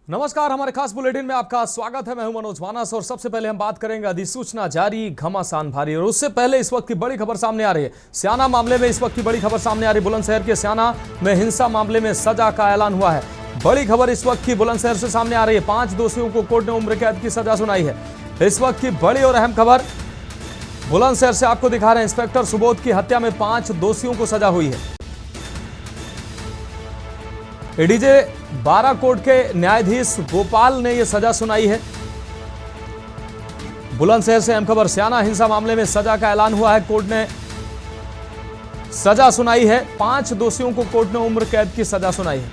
नमस्कार, हमारे खास बुलेटिन में आपका स्वागत है। मैं हूं मनोज मानस और सबसे पहले हम बात करेंगे अधिसूचना जारी, घमासान भारी। और उससे पहले इस वक्त की बड़ी खबर सामने आ रही है। स्याना मामले में इस वक्त की बड़ी खबर सामने आ रही है। बुलंदशहर के स्याना में हिंसा मामले में सजा का ऐलान हुआ है। बड़ी खबर इस वक्त की बुलंदशहर से सामने आ रही है। 5 दोषियों को कोर्ट ने उम्र कैद की सजा सुनाई है। इस वक्त की बड़ी और अहम खबर बुलंदशहर से आपको दिखा रहे हैं। इंस्पेक्टर सुबोध की हत्या में 5 दोषियों को सजा हुई है। एडीजे 12 कोर्ट के न्यायाधीश गोपाल ने यह सजा सुनाई है। बुलंदशहर से अहम खबर, स्याना हिंसा मामले में सजा का ऐलान हुआ है। कोर्ट ने सजा सुनाई है। 5 दोषियों को कोर्ट ने उम्र कैद की सजा सुनाई है।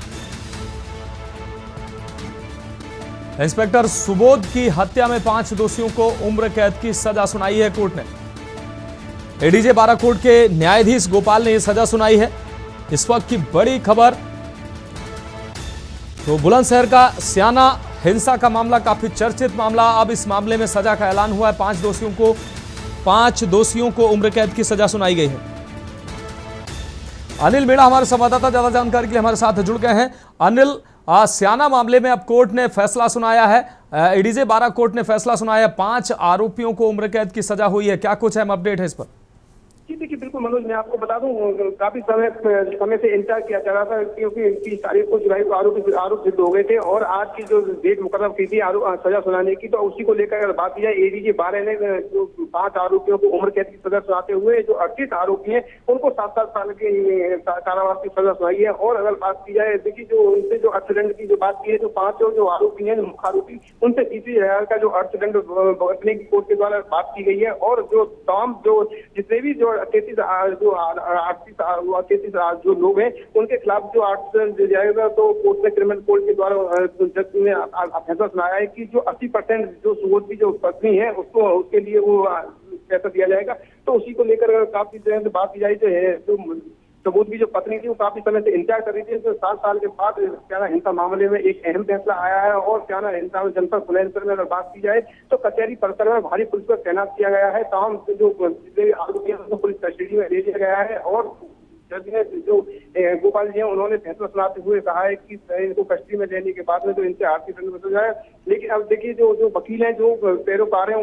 इंस्पेक्टर सुबोध की हत्या में 5 दोषियों को उम्र कैद की सजा सुनाई है कोर्ट ने। एडीजे 12 कोर्ट के न्यायाधीश गोपाल ने यह सजा सुनाई है। इस वक्त की बड़ी खबर, तो बुलंदशहर का स्याना हिंसा का मामला काफी चर्चित मामला। अब इस मामले में सजा का ऐलान हुआ है। 5 दोषियों को उम्र कैद की सजा सुनाई गई है। अनिल मीणा हमारे संवाददाता ज्यादा जानकारी के लिए हमारे साथ जुड़ गए हैं। अनिल, स्याना मामले में अब कोर्ट ने फैसला सुनाया है। एडीजे 12 कोर्ट ने फैसला सुनाया है। 5 आरोपियों को उम्र कैद की सजा हुई है। क्या कुछ अहम अपडेट है इस पर? जी देखिए, बिल्कुल मनोज, मैं आपको बता दूं, काफी समय से इंतजार किया जा रहा था, क्योंकि 30 तारीख को जुलाई को आरोप सिद्ध हो गए थे और आज की जो डेट मुकर्रर की थी सजा सुनाने की, तो उसी को लेकर अगर बात की जाए, एडीजे 12 ने जो 5 आरोपियों को उम्र कैद की सजा सुनाते हुए जो 38 आरोपी हैं उनको 7-7 साल की कारावास की सजा सुनाई है। और अगर बात की जाए, देखिए, जो उनसे जो अर्थदंड की जो बात की है, जो 5 जो आरोपी हैं, मुख्य आरोपी, उनसे 30,000 का जो अर्थदंड भुगतने की कोर्ट के द्वारा बात की गई है। और जो तमाम जो जितने भी जो 33 जो लोग हैं उनके खिलाफ जो आर्टिकल दिया जाएगा, तो कोर्ट ने क्रिमिनल कोर्ट के द्वारा जज ने फैसला सुनाया है कि जो 80% जो सुबोध की जो पत्नी है उसको उसके लिए वो पैसा दिया जाएगा। तो उसी को लेकर काफी देर से बात की जाए तो सुबोध की जो पत्नी थी वो काफी समय से इंतजार कर रही थी। तो 7 साल के बाद स्याना हिंसा मामले में एक अहम फैसला आया है। और स्याना हिंसा में जनपद बुलंदशहर में अगर बात की जाए तो कचहरी परिसर में भारी पुलिस को तैनात किया गया है। तमाम जो आरोपी हैं उनको पुलिस कस्टडी में ले लिया गया है। और जज ने जो गोपाल जी हैं उन्होंने फैसला सुनाते हुए कहा है कि इनको कस्टडी में लेने के बाद में तो इनसे आर्थिक दंड बदल जाए। लेकिन अब देखिए, जो वकील हैं, जो पैरोकार हैं,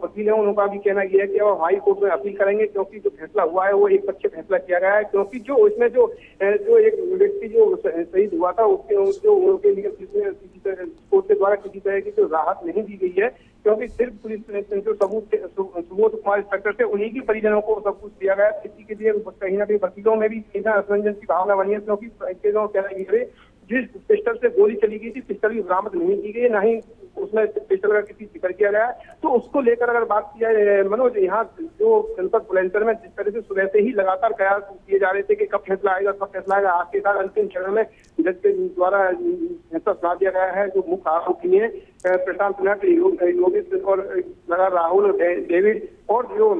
वकील हैं, उनका भी कहना यह है कि अब हाई कोर्ट में अपील करेंगे, क्योंकि जो फैसला हुआ है वो एक पक्ष फैसला किया गया है। क्योंकि जो इसमें जो एक व्यक्ति जो शहीद हुआ था उनके लिए कोर्ट के द्वारा किसी तरह की जो राहत नहीं दी गई है, क्योंकि सिर्फ पुलिस जो सुबोध कुमार इंस्पेक्टर थे उन्हीं के परिजनों को सब कुछ दिया गया। इसी के लिए कहीं ना कहीं वकीलों में भी असमंजस की भावना बनी है, क्योंकि कहना जिस पिस्टल से गोली चली गई थी, पिस्टल भी बरामद नहीं की गई, ना ही उसमें पिस्टल का किसी जिक्र किया गया है। तो उसको लेकर अगर बात की जाए मनोज, यहाँ जो जनपद बुलंदशहर में जिस तरह से सुबह से ही लगातार प्रयास किए जा रहे थे कि कब फैसला आएगा, आखिरकार अंतिम चरण में जज के द्वारा फैसला सुना दिया गया है। जो मुख्य आरोपी हैं प्रशांत नट, योगेश और राहुल, डेविड और जो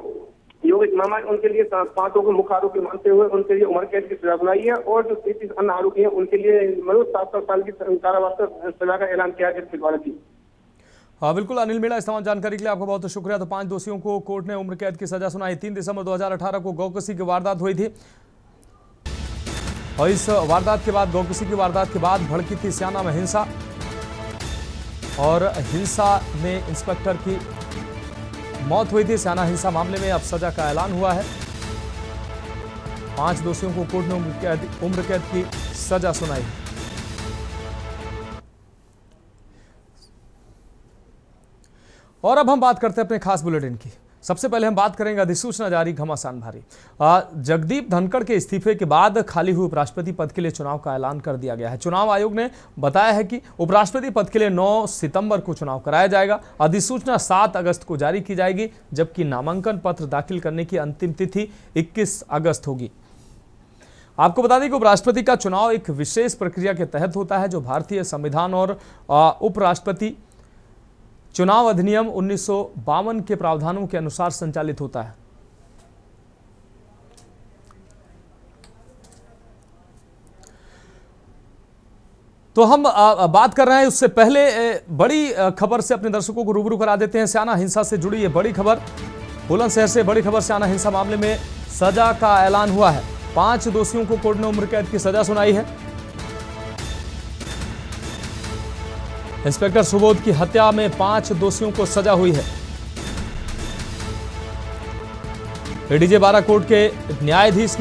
योगेश मामा, उनके लिए 5 को मुख्य आरोपी मानते हुए उनके लिए उम्र कैद की सजा सुनाई है। और जो 33 अन्य आरोपी हैं उनके लिए मनोज 7-7 साल की कारावास सजा का ऐलान किया गया द्वारा थी। हाँ बिल्कुल अनिल मीणा, इस तमाम जानकारी के लिए आपका बहुत शुक्रिया। तो 5 दोषियों को कोर्ट ने उम्र कैद की सजा सुनाई। 3 दिसंबर 2018 को गौकसी की वारदात हुई थी और इस वारदात के बाद, गौकसी की वारदात के बाद भड़की थी स्याना में हिंसा। और हिंसा में इंस्पेक्टर की मौत हुई थी। स्याना हिंसा मामले में अब सजा का ऐलान हुआ है। 5 दोषियों को कोर्ट ने उम्र कैद की सजा सुनाई। और अब हम बात करते हैं अपने खास बुलेटिन की। सबसे पहले हम बात करेंगे अधिसूचना जारी, घमासान भारी। जगदीप धनखड़ के इस्तीफे के बाद खाली हुए उपराष्ट्रपति पद के लिए चुनाव का ऐलान कर दिया गया है। चुनाव आयोग ने बताया है कि उपराष्ट्रपति पद के लिए 9 सितंबर को चुनाव कराया जाएगा। अधिसूचना 7 अगस्त को जारी की जाएगी, जबकि नामांकन पत्र दाखिल करने की अंतिम तिथि 21 अगस्त होगी। आपको बता दें कि उपराष्ट्रपति का चुनाव एक विशेष प्रक्रिया के तहत होता है, जो भारतीय संविधान और उपराष्ट्रपति चुनाव अधिनियम 1952 के प्रावधानों के अनुसार संचालित होता है। तो हम बात कर रहे हैं, उससे पहले बड़ी खबर से अपने दर्शकों को रूबरू करा देते हैं। स्याना हिंसा से जुड़ी ये बड़ी खबर, बुलंदशहर से बड़ी खबर। स्याना हिंसा मामले में सजा का ऐलान हुआ है। 5 दोषियों को कोर्ट ने उम्र कैद की सजा सुनाई है। इंस्पेक्टर सुबोध की हत्या में 5 दोषियों को सजा हुई है। एडीजे बाराकोट के न्यायाधीश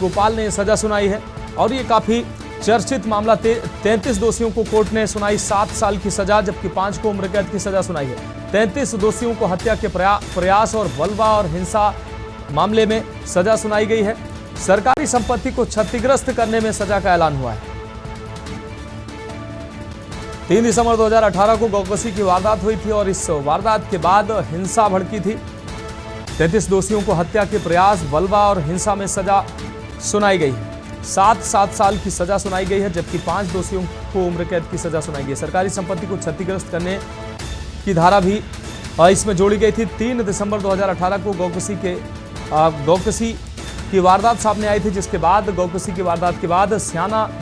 गोपाल ने सजा सुनाई है और ये काफी चर्चित मामला। 33 दोषियों को कोर्ट ने सुनाई 7 साल की सजा, जबकि 5 को उम्र कैद की सजा सुनाई है। 33 दोषियों को हत्या के प्रयास और बलवा और हिंसा मामले में सजा सुनाई गई है। सरकारी संपत्ति को क्षतिग्रस्त करने में सजा का ऐलान हुआ है। 3 दिसंबर 2018 को गौकसी की वारदात हुई थी और इस वारदात के बाद हिंसा भड़की थी। 33 दोषियों को हत्या के प्रयास, बलवा और हिंसा में सजा सुनाई गई है। 7 साल की सजा सुनाई गई है, जबकि 5 दोषियों को उम्र कैद की सजा सुनाई गई है। सरकारी संपत्ति को क्षतिग्रस्त करने की धारा भी इसमें जोड़ी गई थी। 3 दिसंबर 2018 को गौकसी की वारदात सामने आई थी, जिसके बाद गौकसी की वारदात के बाद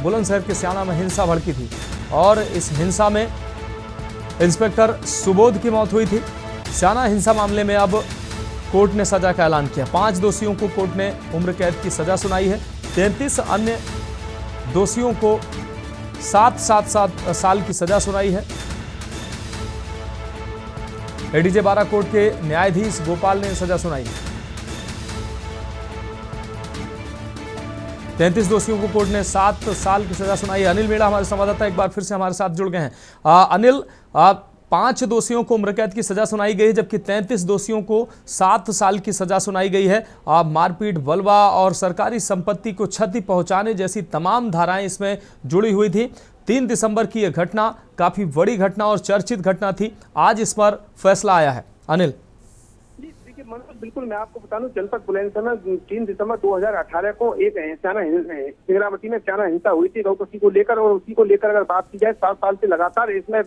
बुलंदशहर के स्याना में हिंसा भड़की थी और इस हिंसा में इंस्पेक्टर सुबोध की मौत हुई थी। स्याना हिंसा मामले में अब कोर्ट ने सजा का ऐलान किया। 5 दोषियों को कोर्ट ने उम्र कैद की सजा सुनाई है। 33 अन्य दोषियों को 7 साल की सजा सुनाई है। एडीजे बाराकोट के न्यायाधीश गोपाल ने सजा सुनाई है। 33 दोषियों को कोर्ट ने 7 साल की सजा सुनाई है। अनिल मेड़ा हमारे संवाददाता एक बार फिर से हमारे साथ जुड़ गए हैं। अनिल, 5 दोषियों को उम्र कैद की सजा सुनाई गई है, जबकि 33 दोषियों को 7 साल की सजा सुनाई गई है। मारपीट, बलवा और सरकारी संपत्ति को क्षति पहुंचाने जैसी तमाम धाराएं इसमें जुड़ी हुई थी। 3 दिसंबर की यह घटना काफी बड़ी घटना और चर्चित घटना थी। आज इस पर फैसला आया है। अनिल जी देखिए मनोज, बिल्कुल मैं आपको बता दूं, जनपद बुलंदशहर में 3 दिसंबर 2018 को एक सिंगरामती में स्याना हिंसा हुई थी गौकसी को लेकर, और उसी को लेकर अगर बात की जाए 7 साल से लगातार इसमें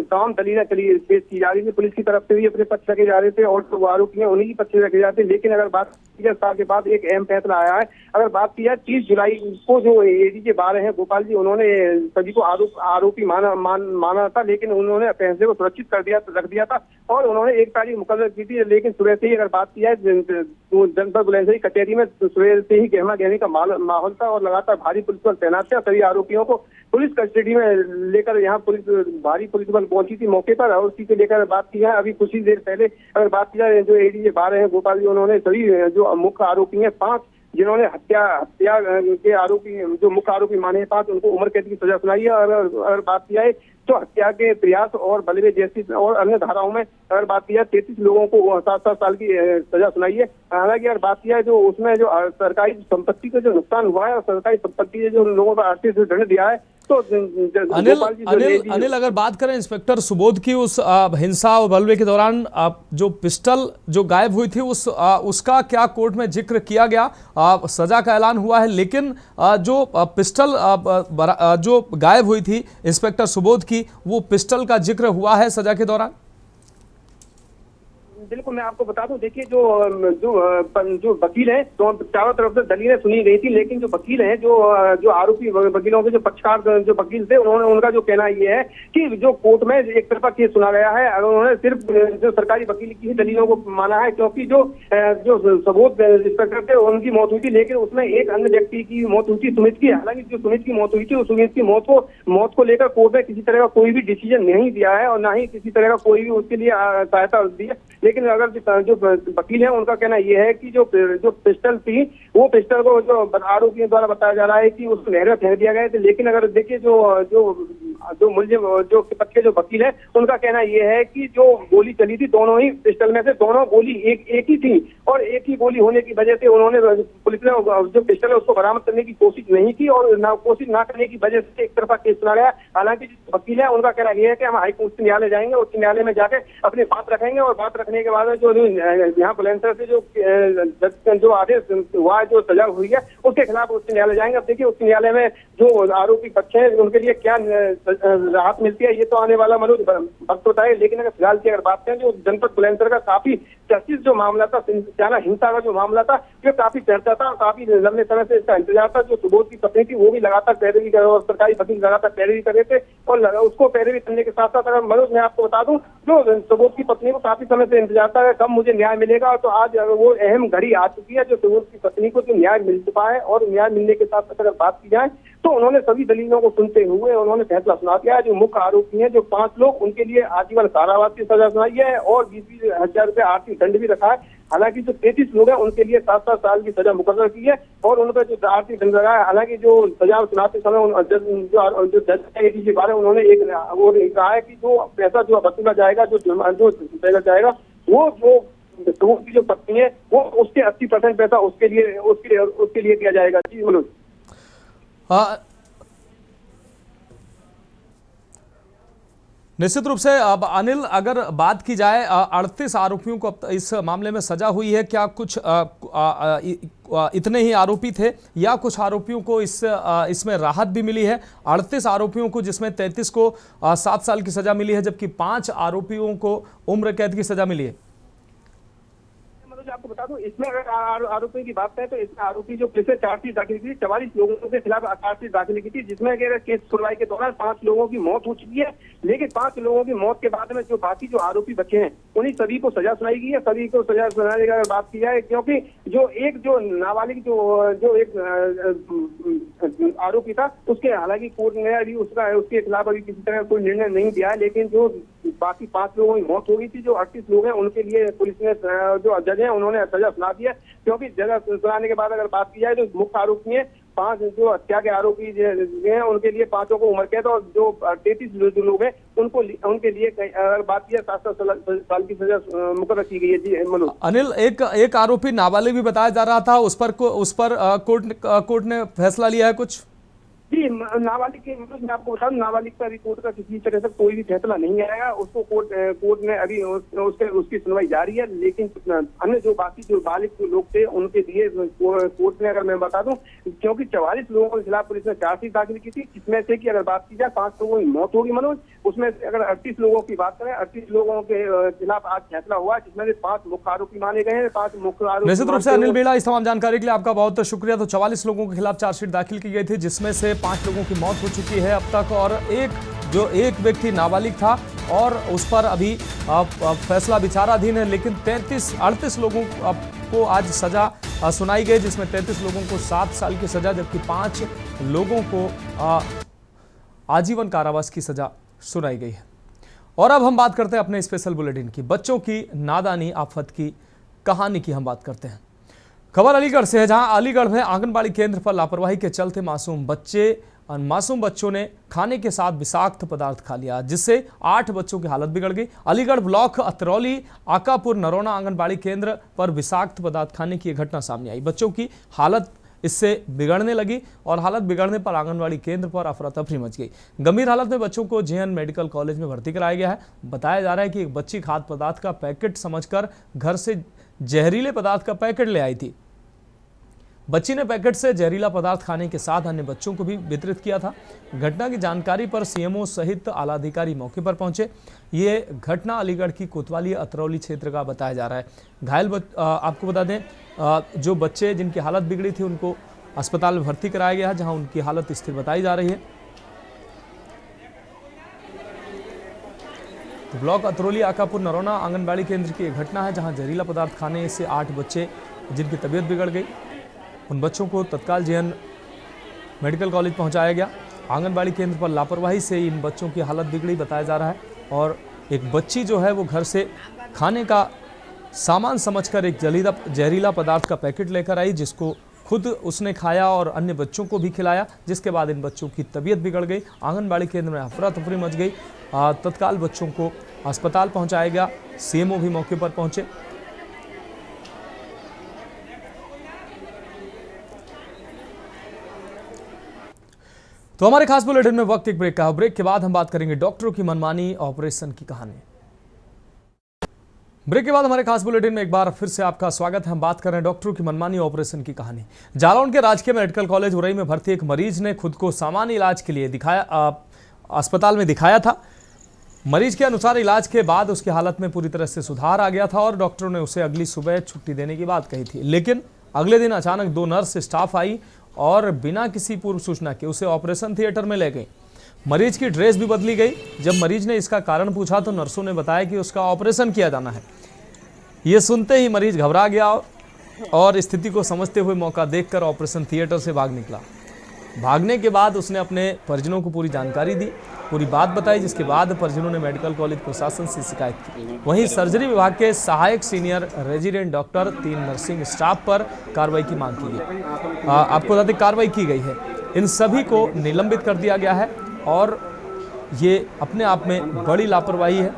तमाम दलीलें पेश की जा रही थी। पुलिस की तरफ से भी अपने पक्ष रखे जा रहे थे और जो आरोपी हैं उन्हीं की पक्ष रखे जाते थे। लेकिन अगर बात की जाए साल के बाद एक अहम फैसला आया है। अगर बात की जाए 30 जुलाई को जो एडीजे 12 हैं गोपाल जी, उन्होंने सभी को आरोपी माना था, लेकिन उन्होंने फैसले को सुरक्षित रख दिया था और उन्होंने 1 तारीख मुकर्रर की थी। लेकिन सुबह से ही अगर बात की जाए जनपद बुलंदशहर कचहरी में सुबह से ही गहमा गहमी का माहौल था और लगातार भारी पुलिस बल तैनात थे। सभी आरोपियों को पुलिस कस्टडी में लेकर यहाँ भारी पुलिस बल पहुंची थी मौके पर। और उसी को लेकर बात की जाए, अभी कुछ ही देर पहले अगर बात की जाए जो एडीजे 12 हैं गोपाल जी, उन्होंने सभी जो मुख्य आरोपी हैं 5 जिन्होंने हत्या के आरोपी जो मुख्य आरोपी माने हैं 5, उनको उम्र कैद की सजा सुनाई है। अगर बात की जाए तो हत्या के प्रयास और बलवे जैसी और अन्य धाराओं में अगर बात की जाए 33 लोगों को 7 साल की सजा सुनाई है। हालांकि अगर बात की जाए जो उसमें जो सरकारी संपत्ति का जो नुकसान हुआ है और सरकारी संपत्ति से जो लोगों को आर्थिक दंड दिया है, तो अनिल अगर बात करें इंस्पेक्टर सुबोध की, उस हिंसा और बलवे के दौरान जो पिस्टल जो गायब हुई थी उसका क्या कोर्ट में जिक्र किया गया? सजा का ऐलान हुआ है, लेकिन जो पिस्टल जो गायब हुई थी इंस्पेक्टर सुबोध की, वो पिस्टल का जिक्र हुआ है सजा के दौरान? बिल्कुल मैं आपको बता दूं, देखिए जो वकील हैं तो चारों तरफ से दलीलें सुनी गई थी, लेकिन जो वकील हैं जो आरोपी वकीलों के जो पक्षकार जो वकील थे, उनका जो कहना ये है कि जो कोर्ट में एक तरफा केस सुना गया है और उन्होंने सिर्फ जो सरकारी वकील की ही दलीलों को माना है, क्योंकि जो सबूत इंस्पेक्टर थे उनकी मौत हुई थी, लेकिन उसमें एक अन्य व्यक्ति की मौत हुई थी, सुमित की। हालांकि जो सुमित की मौत हुई थी, उस सुमित की मौत को लेकर कोर्ट ने किसी तरह का कोई भी डिसीजन नहीं दिया है और ना ही किसी तरह का कोई भी उसके लिए सहायता दी है। लेकिन अगर जो वकील है उनका कहना यह है कि जो पिस्टल थी, वो पिस्टल को जो आरोपियों द्वारा बताया जा रहा है कि उसको नहर में फेंक दिया गया था। लेकिन अगर देखिए जो मुलजिम जो पक्ष के जो वकील है उनका कहना यह है कि जो गोली चली थी दोनों ही पिस्टल में से दोनों गोली एक ही थी और एक ही गोली होने की वजह से उन्होंने पुलिस ने जो पिस्टल है उसको बरामद करने की कोशिश नहीं की और कोशिश ना करने की वजह से एक तरफा केस सुना गया। हालांकि जो वकील है उनका कहना यह है कि हम हाईकोर्ट उच्च न्यायालय जाएंगे, उच्च न्यायालय में जाकर अपनी बात रखेंगे और बात रखने के बाद जो यहाँ बुलंदशहर से जो आदेश हुआ है, जो सजा हुई है, उसके खिलाफ उच्च न्यायालय जाएंगे। अब देखिए उच्च न्यायालय में जो आरोपी पक्ष है उनके लिए क्या राहत मिलती है, ये तो आने वाला मनोज वक्त बताए। लेकिन अगर फिलहाल की अगर बात करें, जो जनपद बुलंदशहर का काफी चर्चित जो मामला था, सिंचाना हिंसा का जो मामला था, ये काफी चर्चा था और काफी लंबे समय से इसका इंतजार था। जो सुबोध की पत्नी थी वो भी लगातार पैरवी कर और सरकारी वकील लगातार पैरवी कर रहे थे और उसको पैरवी करने के साथ साथ अगर मनोज मैं आपको बता दूं, जो सुबोध की पत्नी को काफी समय से इंतजार था कब मुझे न्याय मिलेगा, तो आज वो अहम घड़ी आ चुकी है। जो सुबोध की पत्नी को जो न्याय मिल चुका है और न्याय मिलने के साथ साथ अगर बात की जाए तो उन्होंने सभी दलीलों को सुनते हुए उन्होंने फैसला सुना दिया है। जो मुख्य आरोपी हैं जो 5 लोग, उनके लिए आजीवन कारावास की सजा सुनाई है और 20-20 हजार रुपये आर्थिक दंड भी रखा है। हालांकि जो 33 लोग हैं उनके लिए 7-7 साल की सजा मुकर्रर की है और उन पर जो आर्थिक दंड लगा है। हालांकि जो सजा सुनाते समय जो जज है के बारे में उन्होंने एक कहा है कि जो पैसा जो वसूला जाएगा, जो पैसा जाएगा, वो जो सुबोध की जो पत्नी है वो उसके 80% पैसा उसके लिए दिया जाएगा। जी मनोज। निश्चित रूप से अब अनिल, अगर बात की जाए 38 आरोपियों को अब इस मामले में सजा हुई है, क्या कुछ इतने ही आरोपी थे या कुछ आरोपियों को इसमें राहत भी मिली है? 38 आरोपियों को, जिसमें 33 को 7 साल की सजा मिली है, जबकि 5 आरोपियों को उम्र कैद की सजा मिली है। आपको बता दूं, इसमें अगर आरोपी की बात करें तो इसमें आरोपी जो पुलिस ने चार्जशीट दाखिल की थी, 44 लोगों के खिलाफ चार्जशीट दाखिल की थी, जिसमें केस सुनवाई के दौरान 5 लोगों की मौत हो चुकी है। लेकिन 5 लोगों की मौत के बाद में जो बाकी जो आरोपी बचे हैं उन्हीं सभी को सजा सुनाई गई है। सभी को सजा सुनाने की अगर बात की जाए, क्योंकि जो नाबालिग जो एक आरोपी था उसके हालांकि कोर्ट ने अभी उसके खिलाफ अभी किसी तरह कोई निर्णय नहीं दिया है, लेकिन जो बाकी 5 लोगों की मौत हो गई थी, जो 38 लोग हैं उनके लिए पुलिस ने जो जज है उन्होंने सजा सुना दिया। क्योंकि सजा सुनाने के बाद अगर बात की जाए तो मुख्य आरोपी है 5 जो हत्या के आरोपी हैं उनके लिए 5 को उम्र कैद और जो 33 लोग हैं उनके लिए अगर बात की जाए 7 साल की सजा मुकर्रर की गई है। जी मनोज। अनिल, एक आरोपी नाबालिग भी बताया जा रहा था, उस पर कोर्ट ने फैसला लिया है कुछ? जी, नाबालिग के मैं आपको बता दूं, नाबालिग पर अभी कोर्ट का किसी तरह से कोई भी फैसला नहीं आएगा। उसको कोर्ट ने अभी उसकी सुनवाई जारी है, लेकिन अन्य जो बाकी जो बालिग जो लोग थे उनके लिए कोर्ट ने, अगर मैं बता दूं, क्योंकि 44 लोगों के खिलाफ पुलिस ने चार्जशीट दाखिल की थी, जिसमें से कि अगर बात की जाए 5 लोगों की मौत होगी मनोज। उसमें अगर 38 लोगों की बात करें, 38 लोगों के खिलाफ आज फैसला हुआ, जिसमें से 5 मुख्य आरोपी माने गए हैं। 5 मुख्य आरोपी। निश्चित रूप से अनिल बेड़ा, इस तमाम जानकारी के लिए आपका बहुत शुक्रिया। तो 44 लोगों के खिलाफ चार्जशीट दाखिल की गई थी, जिसमें से 5 लोगों की मौत हो चुकी है अब तक, और एक व्यक्ति नाबालिग था और उस पर अभी फैसला विचाराधीन है। लेकिन 38 लोगों को आज सजा सुनाई गई, जिसमें 33 लोगों को 7 साल की सजा, जबकि 5 लोगों को आजीवन कारावास की सजा सुनाई गई है। और अब हम बात करते हैं अपने स्पेशल बुलेटिन की, बच्चों की नादानी आफत की कहानी की हम बात करते हैं। खबर अलीगढ़ से है, जहां अलीगढ़ में आंगनबाड़ी केंद्र पर लापरवाही के चलते मासूम बच्चों ने खाने के साथ विषाक्त पदार्थ खा लिया, जिससे 8 बच्चों की हालत बिगड़ गई। अलीगढ़ ब्लॉक अतरौली आकापुर नरोना आंगनबाड़ी केंद्र पर विषाक्त पदार्थ खाने की घटना सामने आई। बच्चों की हालत इससे बिगड़ने लगी और हालत बिगड़ने पर आंगनबाड़ी केंद्र पर अफरा तफरी मच गई। गंभीर हालत में बच्चों को जेएन मेडिकल कॉलेज में भर्ती कराया गया है। बताया जा रहा है कि एक बच्ची खाद्य पदार्थ का पैकेट समझकर घर से जहरीले पदार्थ का पैकेट ले आई थी। बच्ची ने पैकेट से जहरीला पदार्थ खाने के साथ अन्य बच्चों को भी वितरित किया था। घटना की जानकारी पर सीएमओ सहित आला अधिकारी मौके पर पहुंचे। ये घटना अलीगढ़ की कोतवाली अतरौली क्षेत्र का बताया जा रहा है। घायल आपको बता दें, जो बच्चे जिनकी हालत बिगड़ी थी उनको अस्पताल में भर्ती कराया गया है, जहां उनकी हालत स्थिर बताई जा रही है। तो ब्लॉक अतरौली आकापुर नरोना आंगनबाड़ी केंद्र की एक घटना है, जहां जहरीला पदार्थ खाने से 8 बच्चे जिनकी तबीयत बिगड़ गई, उन बच्चों को तत्काल जेएन मेडिकल कॉलेज पहुंचाया गया। आंगनबाड़ी केंद्र पर लापरवाही से इन बच्चों की हालत बिगड़ी बताया जा रहा है। और एक बच्ची जो है वो घर से खाने का सामान समझकर एक जहरीला पदार्थ का पैकेट लेकर आई, जिसको खुद उसने खाया और अन्य बच्चों को भी खिलाया, जिसके बाद इन बच्चों की तबीयत बिगड़ गई। आंगनबाड़ी केंद्र में अफरा तफरी मच गई। तत्काल बच्चों को अस्पताल पहुँचाया गया। सीएमओ भी मौके पर पहुँचे। तो हमारे खास बुलेटिन में वक्त एक ब्रेक का। ब्रेक के बाद हम बात करेंगे डॉक्टरों की मनमानी ऑपरेशन की कहानी। ब्रेक के बाद हमारे खास बुलेटिन में एक बार फिर से आपका स्वागत है। हम बात कर रहे हैं डॉक्टरों की मनमानी ऑपरेशन की कहानी। जालौन के राजकीय मेडिकल कॉलेज उरई में भर्ती एक मरीज ने खुद को सामान्य इलाज के लिए अस्पताल में दिखाया था। मरीज के अनुसार इलाज के बाद उसकी हालत में पूरी तरह से सुधार आ गया था और डॉक्टरों ने उसे अगली सुबह छुट्टी देने की बात कही थी। लेकिन अगले दिन अचानक 2 नर्स स्टाफ आई और बिना किसी पूर्व सूचना के उसे ऑपरेशन थिएटर में ले गई। मरीज की ड्रेस भी बदली गई। जब मरीज ने इसका कारण पूछा तो नर्सों ने बताया कि उसका ऑपरेशन किया जाना है। ये सुनते ही मरीज घबरा गया और स्थिति को समझते हुए मौका देखकर ऑपरेशन थिएटर से भाग निकला। भागने के बाद उसने अपने परिजनों को पूरी जानकारी दी, पूरी बात बताई, जिसके बाद परिजनों ने मेडिकल कॉलेज प्रशासन से शिकायत की। वहीं सर्जरी विभाग के सहायक senior resident doctor, 3 nursing staff पर कार्रवाई की मांग की गई। आपको बता दें कार्रवाई की गई है। इन सभी को निलंबित कर दिया गया है और ये अपने आप में बड़ी लापरवाही है।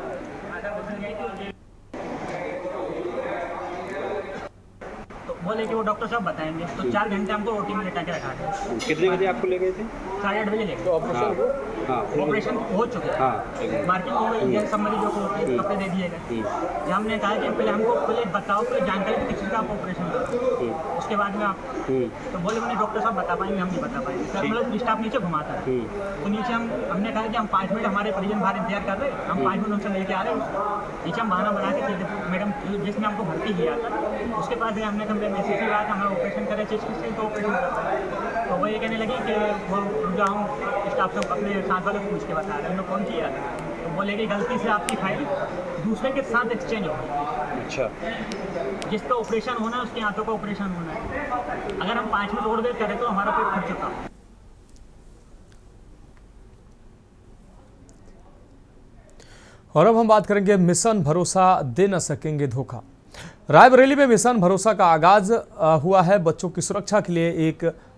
बोले कि वो डॉक्टर साहब बताएंगे, तो 4 घंटे हमको ओटी में लेटा के रखा था। कितने बजे आपको ले गए थे? 8:30 बजे ले गए। तो ऑपरेशन हो चुके हैं। मार्किंग हो गई, इंडियन सब मरीजों को कपड़े दे दिए गए। जब हमने कहा कि पहले हमको बताओ, पहले जानकारी किसी का आप ऑपरेशन करो, उसके बाद में आप तो बोले मैंने डॉक्टर साहब बता पाएंगे, हम नहीं बता पाएंगे। सर मतलब स्टाफ नीचे घुमाता है, तो नीचे हमने कहा कि हम 5 मिनट हमारे परिजन बाहर इंतजार कर रहे हैं, हम 5 मिनट उनसे लेके आ रहे हैं। नीचे हम बहाना बना के मैडम जिसने हमको भर्ती किया था उसके पास गए, हमने कहा मैसेज की बात हमें ऑपरेशन करे चेस्ट से, तो ऑपरेशन करता है। तो वो ये कहने लगी कि वो रुक जाऊँ, स्टाफ से अपने साथ वाले को पूछ के बता रहे हैं। हमने फोन किया तो बोले कि गलती से आपकी फाइल दूसरे के साथ एक्सचेंज हो गई। अच्छा, जिसका ऑपरेशन होना है उसके हाथों का ऑपरेशन होना है। अगर हम 5 मिनट और देर करें तो हमारा पेट फट चुका। और अब हम बात करेंगे मिशन भरोसा दे न सकेंगे धोखा। रायबरेली में मिशन भरोसा का आगाज हुआ है। बच्चों की सुरक्षा के लिए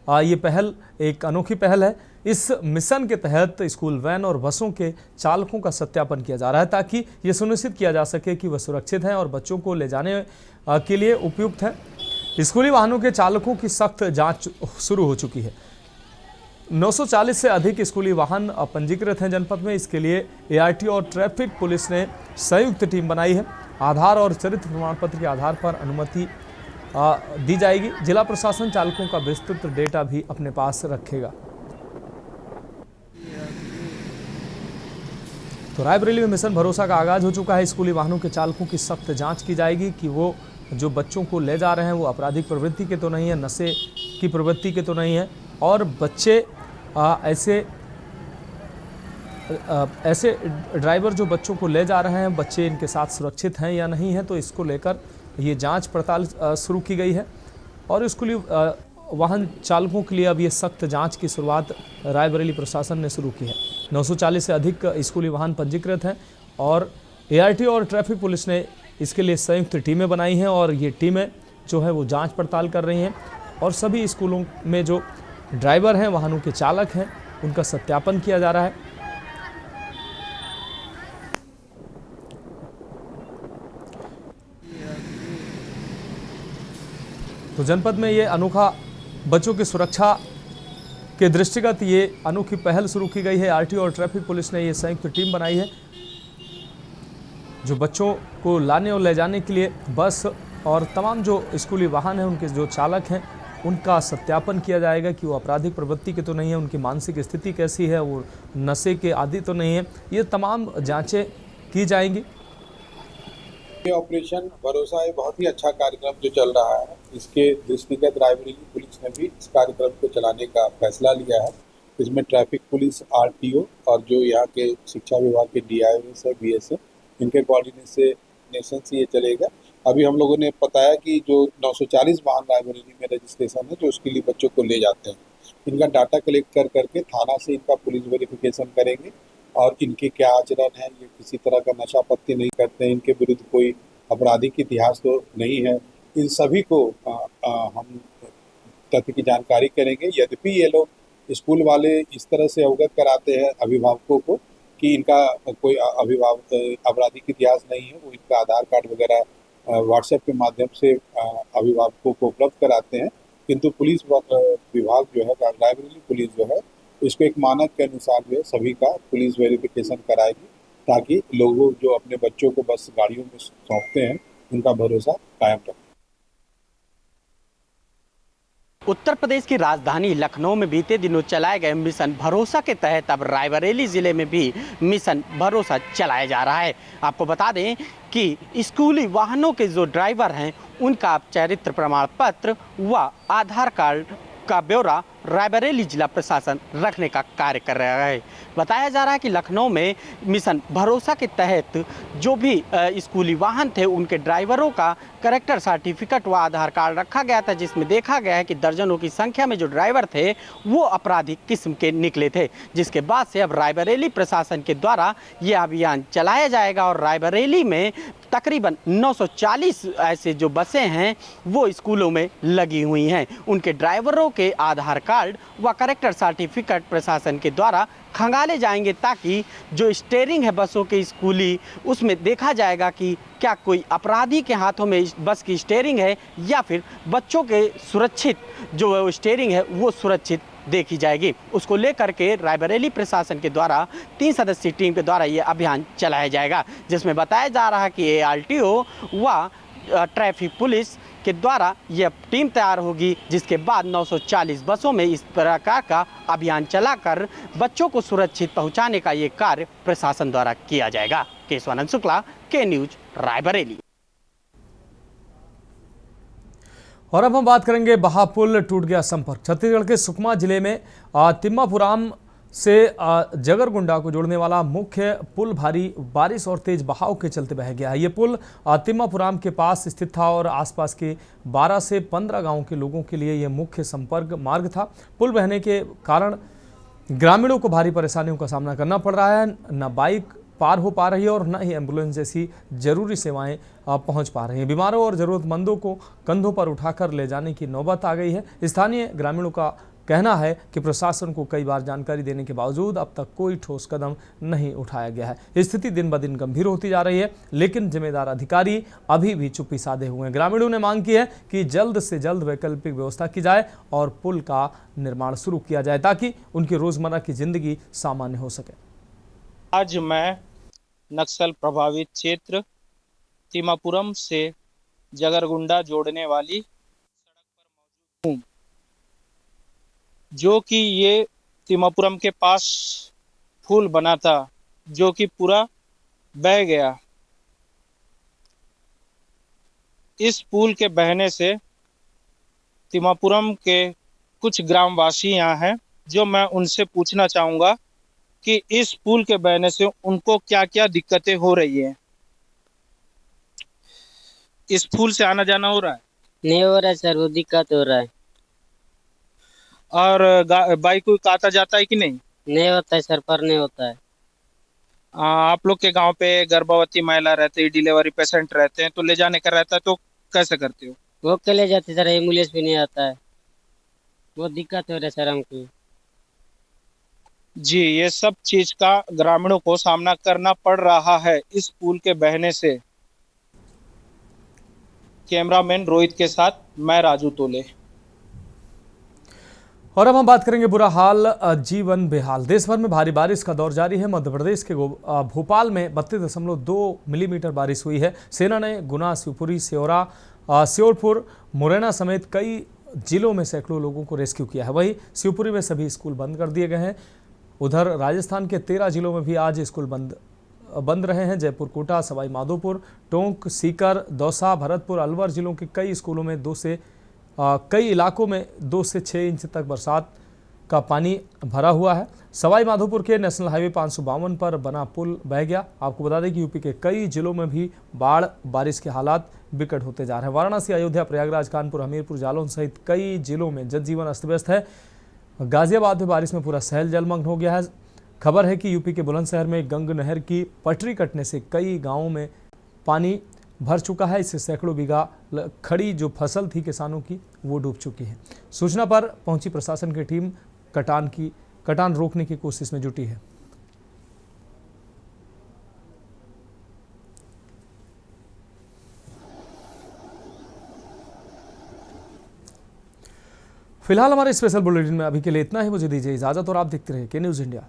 ये पहल एक अनोखी पहल है। इस मिशन के तहत स्कूल वैन और बसों के चालकों का सत्यापन किया जा रहा है ताकि ये सुनिश्चित किया जा सके कि वह सुरक्षित हैं और बच्चों को ले जाने के लिए उपयुक्त है। स्कूली वाहनों के चालकों की सख्त जांच शुरू हो चुकी है। 940 से अधिक स्कूली वाहन पंजीकृत हैं जनपद में। इसके लिए ART और ट्रैफिक पुलिस ने संयुक्त टीम बनाई है। आधार और चरित्र प्रमाण पत्र के आधार पर अनुमति दी जाएगी। जिला प्रशासन चालकों का विस्तृत डेटा भी अपने पास रखेगा। तो रायबरेली में मिशन भरोसा का आगाज हो चुका है। स्कूली वाहनों के चालकों की सख्त जांच की जाएगी कि वो जो बच्चों को ले जा रहे हैं वो आपराधिक प्रवृत्ति के तो नहीं है, नशे की प्रवृत्ति के तो नहीं है, और बच्चे ऐसे ड्राइवर जो बच्चों को ले जा रहे हैं, बच्चे इनके साथ सुरक्षित हैं या नहीं है। तो इसको लेकर ये जांच पड़ताल शुरू की गई है और स्कूली वाहन चालकों के लिए अब ये सख्त जांच की शुरुआत रायबरेली प्रशासन ने शुरू की है। 940 से अधिक स्कूली वाहन पंजीकृत हैं और ART और ट्रैफिक पुलिस ने इसके लिए संयुक्त टीमें बनाई हैं और ये टीमें जो है वो जांच पड़ताल कर रही हैं और सभी स्कूलों में जो ड्राइवर हैं, वाहनों के चालक हैं, उनका सत्यापन किया जा रहा है। तो जनपद में ये अनोखा बच्चों की सुरक्षा के दृष्टिगत ये अनोखी पहल शुरू की गई है। ART और ट्रैफिक पुलिस ने ये संयुक्त टीम बनाई है जो बच्चों को लाने और ले जाने के लिए बस और तमाम जो स्कूली वाहन हैं उनके जो चालक हैं उनका सत्यापन किया जाएगा कि वो आपराधिक प्रवृत्ति के तो नहीं है, उनकी मानसिक स्थिति कैसी है, वो नशे के आदी तो नहीं है। ये तमाम जांचें की जाएंगी। ऑपरेशन भरोसा एक बहुत ही अच्छा कार्यक्रम जो चल रहा है, इसके दृष्टिगत रायबरेली पुलिस ने भी इस कार्यक्रम को चलाने का फैसला लिया है। इसमें ट्रैफिक पुलिस, RTO और जो यहाँ के शिक्षा विभाग के DIOs है, BSF, इनके कोऑर्डिनेशन से ये चलेगा। अभी हम लोगों ने बताया कि जो 940 वाहन रायबरेली में रजिस्ट्रेशन है जो उसके लिए बच्चों को ले जाते हैं, इनका डाटा कलेक्ट करके थाना से इनका पुलिस वेरिफिकेशन करेंगे और इनके क्या आचरण है, ये किसी तरह का नशा पत्ती नहीं करते हैं, इनके विरुद्ध कोई आपराधिक इतिहास तो नहीं है, इन सभी को हम तथ्य की जानकारी करेंगे। यद्यपि ये लोग स्कूल वाले इस तरह से अवगत कराते हैं अभिभावकों को कि इनका कोई आपराधिक इतिहास नहीं है, वो इनका आधार कार्ड वगैरह व्हाट्सएप के माध्यम से अभिभावकों को उपलब्ध कराते हैं, किंतु पुलिस विभाग जो है, रायबरेली पुलिस जो है, इसको एक मानक के अनुसार जो है सभी का पुलिस वेरिफिकेशन कराएगी ताकि लोगों जो अपने बच्चों को बस गाड़ियों में सौंपते हैं उनका भरोसा कायम रहे। उत्तर प्रदेश की राजधानी लखनऊ में बीते दिनों चलाए गए मिशन भरोसा के तहत अब रायबरेली जिले में भी मिशन भरोसा चलाया जा रहा है। आपको बता दें कि स्कूली वाहनों के जो ड्राइवर हैं उनका अब चरित्र प्रमाण पत्र व आधार कार्ड का ब्यौरा रायबरेली जिला प्रशासन रखने का कार्य कर रहा है। बताया जा रहा है कि लखनऊ में मिशन भरोसा के तहत जो भी स्कूली वाहन थे उनके ड्राइवरों का कैरेक्टर सर्टिफिकेट व आधार कार्ड रखा गया था, जिसमें देखा गया है कि दर्जनों की संख्या में जो ड्राइवर थे वो आपराधिक किस्म के निकले थे, जिसके बाद से अब रायबरेली प्रशासन के द्वारा ये अभियान चलाया जाएगा और रायबरेली में तकरीबन 940 ऐसे जो बसें हैं वो स्कूलों में लगी हुई हैं। उनके ड्राइवरों के आधार कार्ड व कैरेक्टर सर्टिफिकेट प्रशासन के द्वारा खंगाले जाएंगे, ताकि जो स्टीयरिंग है बसों के स्कूली उसमें देखा जाएगा कि क्या कोई अपराधी के हाथों में बस की स्टीयरिंग है या फिर बच्चों के सुरक्षित जो स्टीयरिंग है वो सुरक्षित देखी जाएगी। उसको लेकर के रायबरेली प्रशासन के द्वारा 3 सदस्यीय टीम के द्वारा ये अभियान चलाया जाएगा, जिसमें बताया जा रहा है कि ARTO व ट्रैफिक पुलिस के द्वारा यह टीम तैयार होगी, जिसके बाद 940 बसों में इस प्रकार का अभियान चलाकर बच्चों को सुरक्षित पहुंचाने का ये कार्य प्रशासन द्वारा किया जाएगा। केशवानंद शुक्ला, के न्यूज, रायबरेली। और अब हम बात करेंगे बहापुल टूट गया संपर्क। छत्तीसगढ़ के सुकमा जिले में तिम्मापुराम से जगरगुंडा को जोड़ने वाला मुख्य पुल भारी बारिश और तेज बहाव के चलते बह गया है। ये पुल तिम्मापुराम के पास स्थित था और आसपास के 12 से 15 गांवों के लोगों के लिए यह मुख्य संपर्क मार्ग था। पुल बहने के कारण ग्रामीणों को भारी परेशानियों का सामना करना पड़ रहा है। न बाइक पार हो पा रही है और न ही एम्बुलेंस जैसी जरूरी सेवाएं पहुंच पा रही हैं। बीमारों और जरूरतमंदों को कंधों पर उठाकर ले जाने की नौबत आ गई है। स्थानीय ग्रामीणों का कहना है कि प्रशासन को कई बार जानकारी देने के बावजूद अब तक कोई ठोस कदम नहीं उठाया गया है। स्थिति दिन ब दिन गंभीर होती जा रही है, लेकिन जिम्मेदार अधिकारी अभी भी चुप्पी साधे हुए हैं। ग्रामीणों ने मांग की है कि जल्द से जल्द वैकल्पिक व्यवस्था की जाए और पुल का निर्माण शुरू किया जाए, ताकि उनकी रोजमर्रा की जिंदगी सामान्य हो सके। आज मैं नक्सल प्रभावित क्षेत्र तिम्मापुरम से जगरगुंडा जोड़ने वाली सड़क पर मौजूद हूँ, जो कि ये तिम्मापुरम के पास पुल बना था जो कि पूरा बह गया। इस पुल के बहने से तिम्मापुरम के कुछ ग्रामवासी यहाँ हैं, जो मैं उनसे पूछना चाहूँगा कि इस पुल के बहने से उनको क्या क्या दिक्कतें हो रही है। इस पुल से आना जाना हो रहा है? नहीं हो रहा है सर, वो दिक्कत हो रहा है। और बाइक कोई आता जाता है कि नहीं? नहीं होता है सर, पर नहीं होता है। आप लोग के गांव पे गर्भवती महिला रहते हैं, डिलीवरी पेशेंट रहते हैं, तो ले जाने का रहता है तो कैसे करते हो? वो के ले जाते सर, एम्बुलेंस भी नहीं आता है, बहुत दिक्कत हो रहा है सर हमको। जी, ये सब चीज का ग्रामीणों को सामना करना पड़ रहा है इस पुल के बहने से। कैमरामैन रोहित के साथ मैं राजू तोले। और अब हम बात करेंगे बुरा हाल, जीवन बेहाल। देश भर में भारी बारिश का दौर जारी है। मध्य प्रदेश के भोपाल में 32.2 मिलीमीटर बारिश हुई है। सेना ने गुना, शिवपुरी, श्योरपुर, मुरैना समेत कई जिलों में सैकड़ों लोगों को रेस्क्यू किया है। वहीं शिवपुरी में सभी स्कूल बंद कर दिए गए हैं। उधर राजस्थान के 13 जिलों में भी आज स्कूल बंद रहे हैं। जयपुर, कोटा, सवाई माधोपुर, टोंक, सीकर, दौसा, भरतपुर, अलवर जिलों के कई स्कूलों में कई इलाकों में 2 से 6 इंच तक बरसात का पानी भरा हुआ है। सवाई माधोपुर के नेशनल हाईवे 552 पर बना पुल बह गया। आपको बता दें कि यूपी के कई जिलों में भी बाढ़, बारिश के हालात बिकट होते जा रहे हैं। वाराणसी, अयोध्या, प्रयागराज, कानपुर, हमीरपुर, जालौन सहित कई जिलों में जनजीवन अस्त व्यस्त है। गाजियाबाद में बारिश में पूरा शहर जलमग्न हो गया है। खबर है कि यूपी के बुलंदशहर में गंग नहर की पटरी कटने से कई गाँवों में पानी भर चुका है। इससे सैकड़ों बीघा खड़ी जो फसल थी किसानों की वो डूब चुकी है। सूचना पर पहुंची प्रशासन की टीम कटान रोकने की कोशिश में जुटी है। फिलहाल हमारे स्पेशल बुलेटिन में अभी के लिए इतना ही। मुझे दीजिए इजाजत और आप देखते रहिए के न्यूज़ इंडिया।